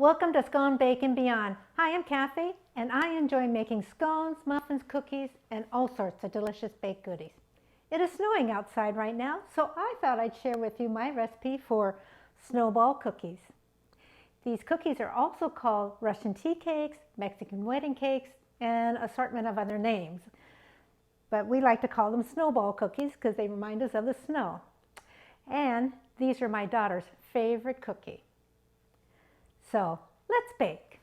Welcome to Scone Bake and Beyond. Hi, I'm Kathy, and I enjoy making scones, muffins, cookies, and all sorts of delicious baked goodies. It is snowing outside right now, so I thought I'd share with you my recipe for Snowball Cookies. These cookies are also called Russian tea cakes, Mexican wedding cakes, and an assortment of other names. But we like to call them Snowball Cookies because they remind us of the snow. And these are my daughter's favorite cookie. So let's bake.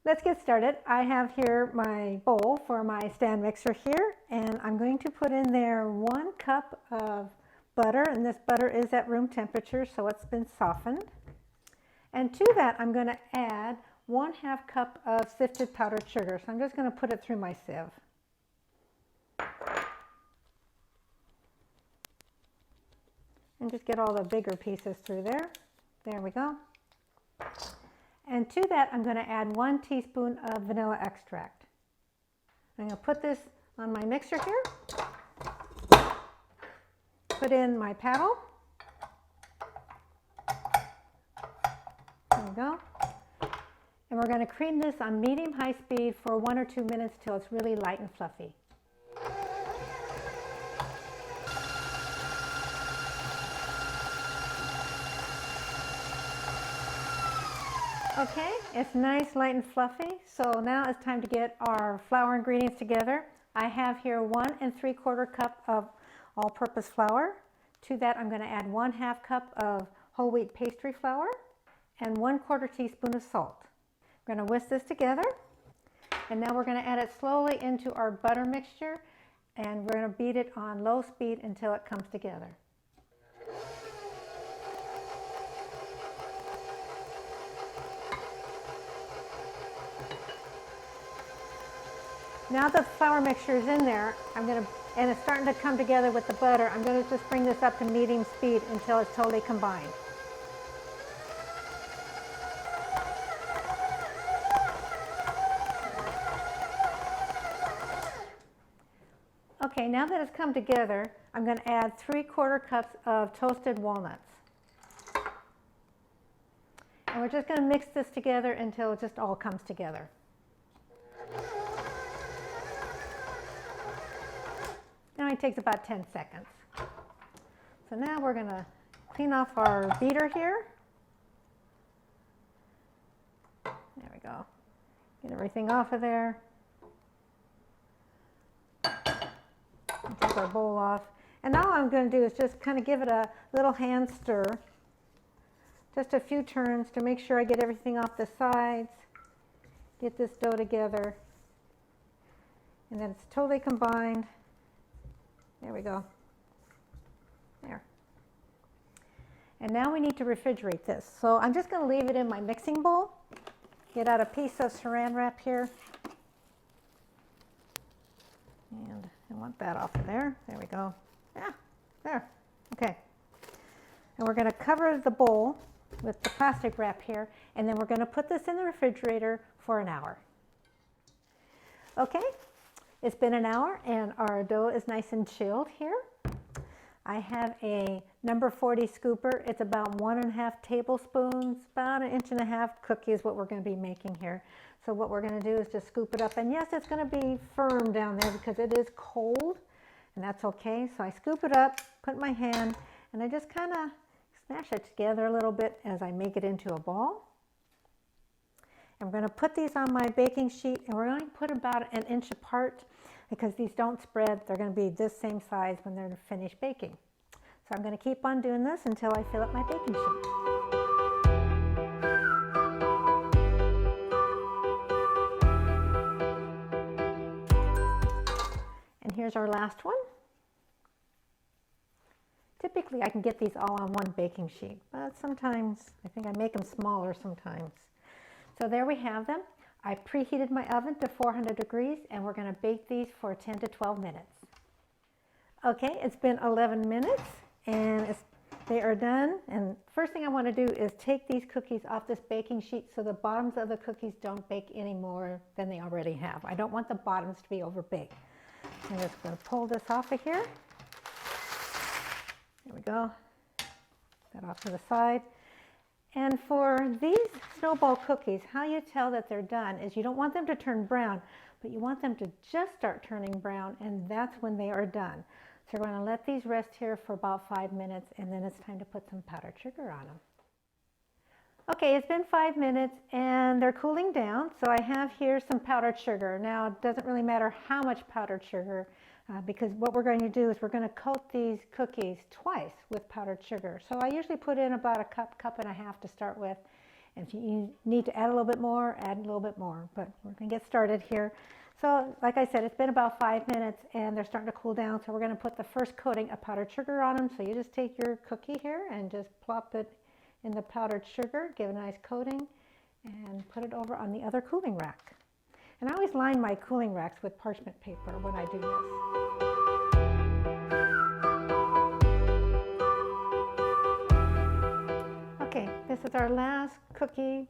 Let's get started. I have here my bowl for my stand mixer here, and I'm going to put in there 1 cup of butter, and this butter is at room temperature, so it's been softened. And to that, I'm going to add 1/2 cup of sifted powdered sugar. So I'm just going to put it through my sieve. And just get all the bigger pieces through there. There we go. And to that, I'm going to add 1 teaspoon of vanilla extract. I'm going to put this on my mixer here. Put in my paddle. There we go. And we're going to cream this on medium-high speed for 1 or 2 minutes till it's really light and fluffy. Okay, it's nice, light and fluffy. So now it's time to get our flour ingredients together. I have here 1 3/4 cup of all-purpose flour. To that, I'm going to add 1/2 cup of whole wheat pastry flour and 1/4 teaspoon of salt. I'm going to whisk this together, and now we're going to add it slowly into our butter mixture, and we're going to beat it on low speed until it comes together. Now that the flour mixture is in there, and it's starting to come together with the butter, I'm going to just bring this up to medium speed until it's totally combined. Okay, now that it's come together, I'm going to add 3/4 cups of toasted walnuts. And we're just going to mix this together until it just all comes together. Now it takes about 10 seconds. So now we're going to clean off our beater here. There we go. Get everything off of there. Take our bowl off. And all I'm going to do is just kind of give it a little hand stir. Just a few turns to make sure I get everything off the sides. Get this dough together. And then it's totally combined. There we go. There. And now we need to refrigerate this. So I'm just going to leave it in my mixing bowl. Get out a piece of saran wrap here. And I want that off of there. There we go. Yeah, there. Okay. And we're going to cover the bowl with the plastic wrap here, and then we're going to put this in the refrigerator for an hour. Okay. It's been an hour and our dough is nice and chilled here. I have a number 40 scooper. It's about 1.5 tablespoons, about 1.5 inch cookie is what we're going to be making here. So what we're going to do is just scoop it up. And yes, it's going to be firm down there because it is cold, and that's okay. So I scoop it up, put my hand, and I just kind of smash it together a little bit as I make it into a ball. And we're going to put these on my baking sheet, and we're going to put about 1 inch apart because these don't spread. They're going to be this same size when they're finished baking. So I'm going to keep on doing this until I fill up my baking sheet. And here's our last one. Typically I can get these all on one baking sheet, but sometimes I think I make them smaller sometimes. So there we have them. I preheated my oven to 400 degrees, and we're going to bake these for 10 to 12 minutes. Okay, it's been 11 minutes, and They are done, and first thing I want to do is take these cookies off this baking sheet so the bottoms of the cookies don't bake any more than they already have. I don't want the bottoms to be over baked. I'm just going to pull this off of here. There we go. That off to the side. And for these snowball cookies, how you tell that they're done is you don't want them to turn brown, but you want them to just start turning brown, and that's when they are done. So we're going to let these rest here for about 5 minutes, and then it's time to put some powdered sugar on them. Okay, it's been 5 minutes and they're cooling down. So I have here some powdered sugar. Now it doesn't really matter how much powdered sugar because what we're going to do is we're going to coat these cookies twice with powdered sugar. So I usually put in about a cup and a half to start with. And if you need to add a little bit more, add a little bit more. But we're going to get started here. So like I said, it's been about 5 minutes and they're starting to cool down. So we're going to put the first coating of powdered sugar on them. So you just take your cookie here and just plop it in the powdered sugar, give it a nice coating, and put it over on the other cooling rack. And I always line my cooling racks with parchment paper when I do this. Okay, this is our last cookie.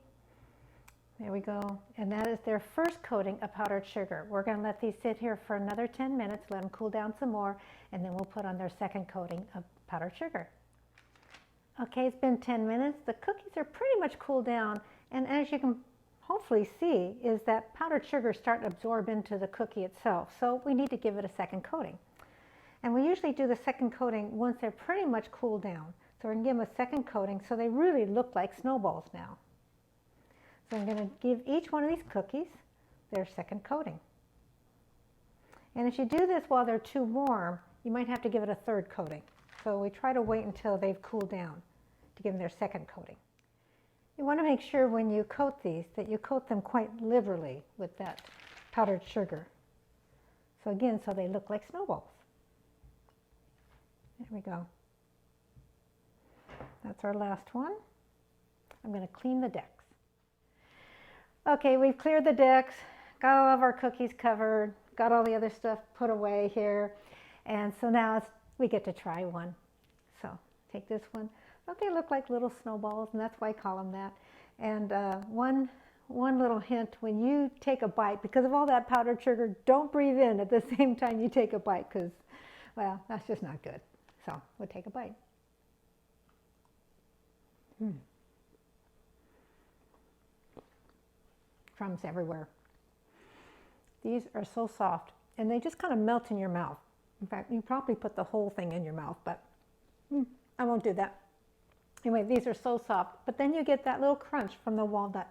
There we go. And that is their first coating of powdered sugar. We're going to let these sit here for another 10 minutes, let them cool down some more, and then we'll put on their second coating of powdered sugar. Okay, it's been 10 minutes. The cookies are pretty much cooled down, and as you can hopefully see is that powdered sugar is starting to absorb into the cookie itself. So we need to give it a second coating. And we usually do the second coating once they're pretty much cooled down. So we're going to give them a second coating so they really look like snowballs now. So I'm going to give each one of these cookies their second coating. And if you do this while they're too warm, you might have to give it a third coating. So we try to wait until they've cooled down to give them their second coating. You want to make sure when you coat these that you coat them quite liberally with that powdered sugar. So again, so they look like snowballs. There we go. That's our last one. I'm going to clean the decks. Okay, we've cleared the decks, got all of our cookies covered, got all the other stuff put away here, and so now we get to try one. So take this one. Don't they look like little snowballs? And that's why I call them that. And one little hint, when you take a bite, because of all that powdered sugar, don't breathe in at the same time you take a bite because, well, that's just not good. So we'll take a bite. Crumbs everywhere. These are so soft and they just kind of melt in your mouth. In fact, you probably put the whole thing in your mouth, but I won't do that. Anyway, these are so soft, but then you get that little crunch from the walnut,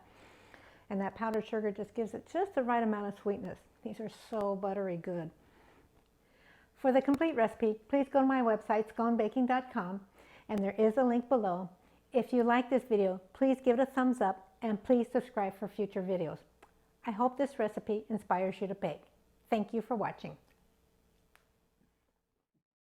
and that powdered sugar just gives it just the right amount of sweetness. These are so buttery good. For the complete recipe, please go to my website, sconebaking.com, and there is a link below. If you like this video, please give it a thumbs up, and please subscribe for future videos. I hope this recipe inspires you to bake. Thank you for watching.